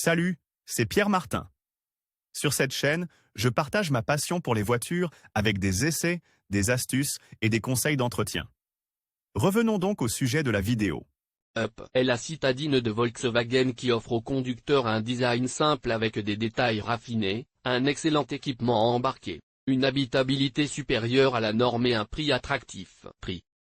Salut, c'est Pierre Martin. Sur cette chaîne, je partage ma passion pour les voitures avec des essais, des astuces et des conseils d'entretien. Revenons donc au sujet de la vidéo. Up est la citadine de Volkswagen qui offre au conducteur un design simple avec des détails raffinés, un excellent équipement embarqué, une habitabilité supérieure à la norme et un prix attractif.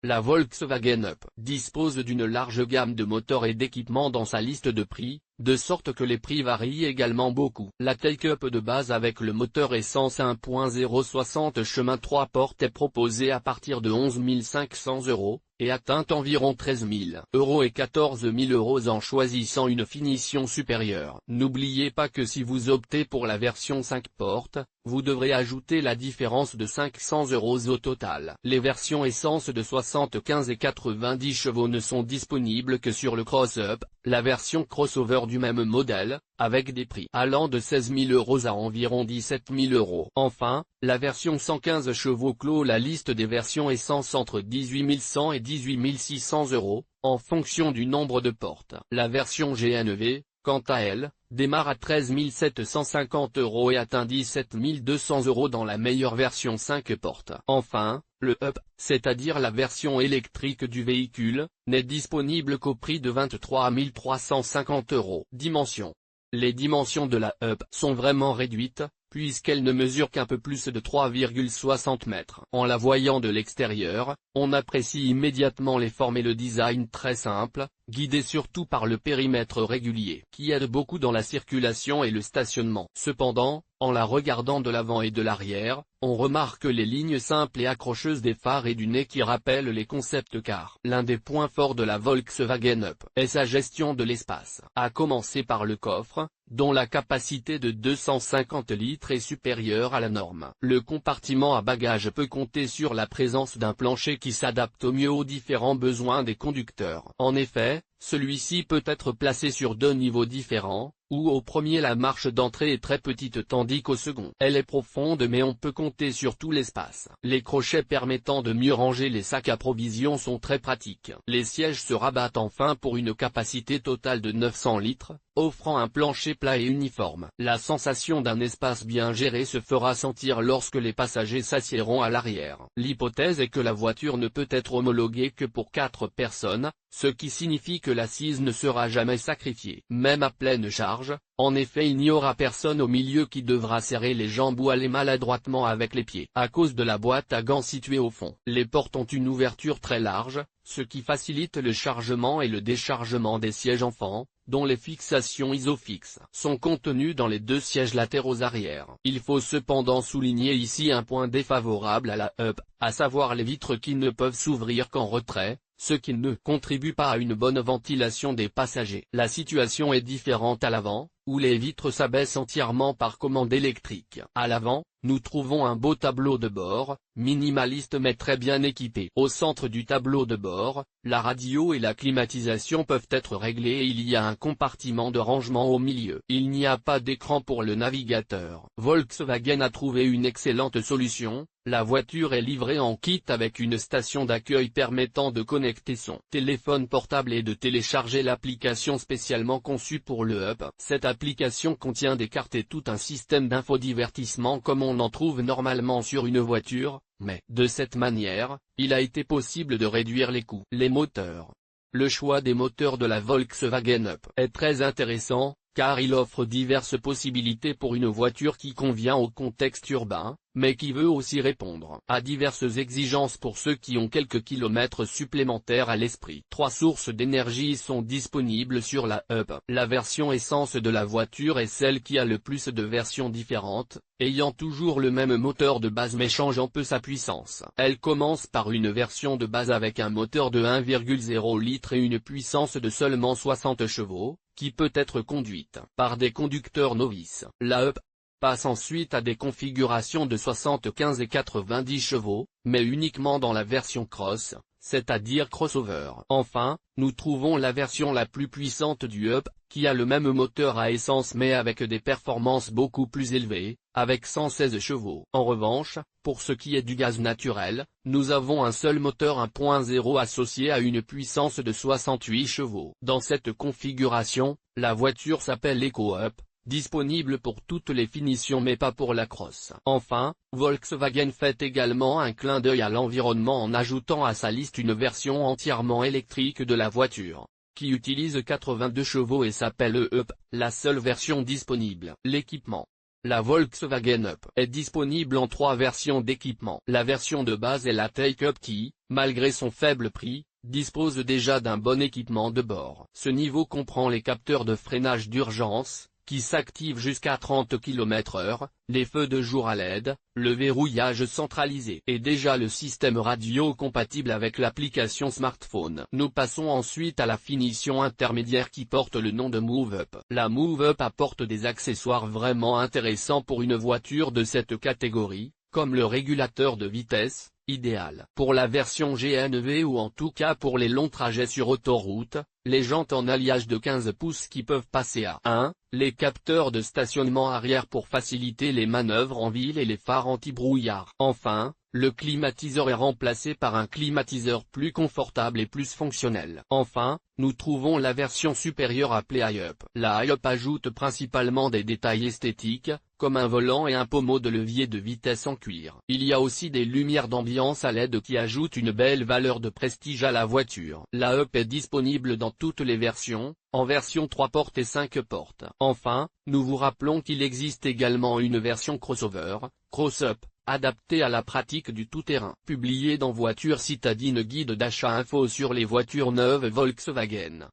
La Volkswagen Up dispose d'une large gamme de moteurs et d'équipements dans sa liste de prix, de sorte que les prix varient également beaucoup. La Take-Up de base avec le moteur essence 1.0 60 chemin 3 portes est proposée à partir de 11 500 €, et atteint environ 13 000 € et 14 000 € en choisissant une finition supérieure. N'oubliez pas que si vous optez pour la version 5 portes, vous devrez ajouter la différence de 500 € au total. Les versions essence de 75 et 90 chevaux ne sont disponibles que sur le Cross-Up, la version crossover du même modèle, avec des prix allant de 16 000 € à environ 17 000 €. Enfin, la version 115 chevaux clôt la liste des versions essence entre 18 100 et 18 600 €, en fonction du nombre de portes. La version GNV, quant à elle, démarre à 13 750 € et atteint 17 200 € dans la meilleure version 5 portes. Enfin, le Up, c'est-à-dire la version électrique du véhicule, n'est disponible qu'au prix de 23 350 €. Dimensions. Les dimensions de la Up sont vraiment réduites, puisqu'elle ne mesure qu'un peu plus de 3,60 mètres. En la voyant de l'extérieur, on apprécie immédiatement les formes et le design très simple, guidé surtout par le périmètre régulier, qui aide beaucoup dans la circulation et le stationnement. Cependant, en la regardant de l'avant et de l'arrière, on remarque les lignes simples et accrocheuses des phares et du nez qui rappellent les concept cars. L'un des points forts de la Volkswagen Up est sa gestion de l'espace, à commencer par le coffre, dont la capacité de 250 litres est supérieure à la norme. Le compartiment à bagages peut compter sur la présence d'un plancher qui s'adapte au mieux aux différents besoins des conducteurs. En effet, celui-ci peut être placé sur deux niveaux différents, où au premier la marche d'entrée est très petite tandis qu'au second, elle est profonde mais on peut compter sur tout l'espace. Les crochets permettant de mieux ranger les sacs à provisions sont très pratiques. Les sièges se rabattent enfin pour une capacité totale de 900 litres, offrant un plancher plat et uniforme. La sensation d'un espace bien géré se fera sentir lorsque les passagers s'assiéront à l'arrière. L'hypothèse est que la voiture ne peut être homologuée que pour 4 personnes, ce qui signifie que l'assise ne sera jamais sacrifiée. Même à pleine charge, en effet il n'y aura personne au milieu qui devra serrer les jambes ou aller maladroitement avec les pieds. À cause de la boîte à gants située au fond, les portes ont une ouverture très large, ce qui facilite le chargement et le déchargement des sièges enfants, dont les fixations isofixes sont contenues dans les deux sièges latéraux arrière. Il faut cependant souligner ici un point défavorable à la Up, à savoir les vitres qui ne peuvent s'ouvrir qu'en retrait, ce qui ne contribue pas à une bonne ventilation des passagers. La situation est différente à l'avant, où les vitres s'abaissent entièrement par commande électrique. À l'avant, nous trouvons un beau tableau de bord, minimaliste mais très bien équipé. Au centre du tableau de bord, la radio et la climatisation peuvent être réglées et il y a un compartiment de rangement au milieu. Il n'y a pas d'écran pour le navigateur. Volkswagen a trouvé une excellente solution. La voiture est livrée en kit avec une station d'accueil permettant de connecter son téléphone portable et de télécharger l'application spécialement conçue pour le Up. Cette application contient des cartes et tout un système d'infodivertissement comme on en trouve normalement sur une voiture, mais, de cette manière, il a été possible de réduire les coûts. Les moteurs. Le choix des moteurs de la Volkswagen Up est très intéressant, car il offre diverses possibilités pour une voiture qui convient au contexte urbain, mais qui veut aussi répondre à diverses exigences pour ceux qui ont quelques kilomètres supplémentaires à l'esprit. 3 sources d'énergie sont disponibles sur la Up. La version essence de la voiture est celle qui a le plus de versions différentes, ayant toujours le même moteur de base mais changeant peu sa puissance. Elle commence par une version de base avec un moteur de 1,0 litre et une puissance de seulement 60 chevaux, qui peut être conduite par des conducteurs novices. La Up passe ensuite à des configurations de 75 et 90 chevaux, mais uniquement dans la version Cross, c'est-à-dire crossover. Enfin, nous trouvons la version la plus puissante du Up, qui a le même moteur à essence mais avec des performances beaucoup plus élevées, avec 116 chevaux. En revanche, pour ce qui est du gaz naturel, nous avons un seul moteur 1.0 associé à une puissance de 68 chevaux. Dans cette configuration, La voiture s'appelle EcoUp, disponible pour toutes les finitions mais pas pour la crosse. Enfin, Volkswagen fait également un clin d'œil à l'environnement en ajoutant à sa liste une version entièrement électrique de la voiture, qui utilise 82 chevaux et s'appelle EUP, la seule version disponible. L'équipement. La Volkswagen Up est disponible en 3 versions d'équipement. La version de base est la Take-Up qui, malgré son faible prix, dispose déjà d'un bon équipement de bord. Ce niveau comprend les capteurs de freinage d'urgence, qui s'activent jusqu'à 30 km/h, les feux de jour à LED, le verrouillage centralisé et déjà le système radio compatible avec l'application smartphone. Nous passons ensuite à la finition intermédiaire qui porte le nom de Move Up. La Move Up apporte des accessoires vraiment intéressants pour une voiture de cette catégorie, comme le régulateur de vitesse, idéal pour la version GNV ou en tout cas pour les longs trajets sur autoroute, les jantes en alliage de 15 pouces qui peuvent passer à 1, les capteurs de stationnement arrière pour faciliter les manœuvres en ville et les phares anti-brouillard. Enfin, le climatiseur est remplacé par un climatiseur plus confortable et plus fonctionnel. Enfin, nous trouvons la version supérieure appelée iUp. La iUp ajoute principalement des détails esthétiques, comme un volant et un pommeau de levier de vitesse en cuir. Il y a aussi des lumières d'ambiance à LED qui ajoutent une belle valeur de prestige à la voiture. La Up est disponible dans toutes les versions, en version 3 portes et 5 portes. Enfin, nous vous rappelons qu'il existe également une version crossover, Cross-Up, adaptée à la pratique du tout-terrain. Publié dans Voiture Citadine, guide d'achat info sur les voitures neuves Volkswagen.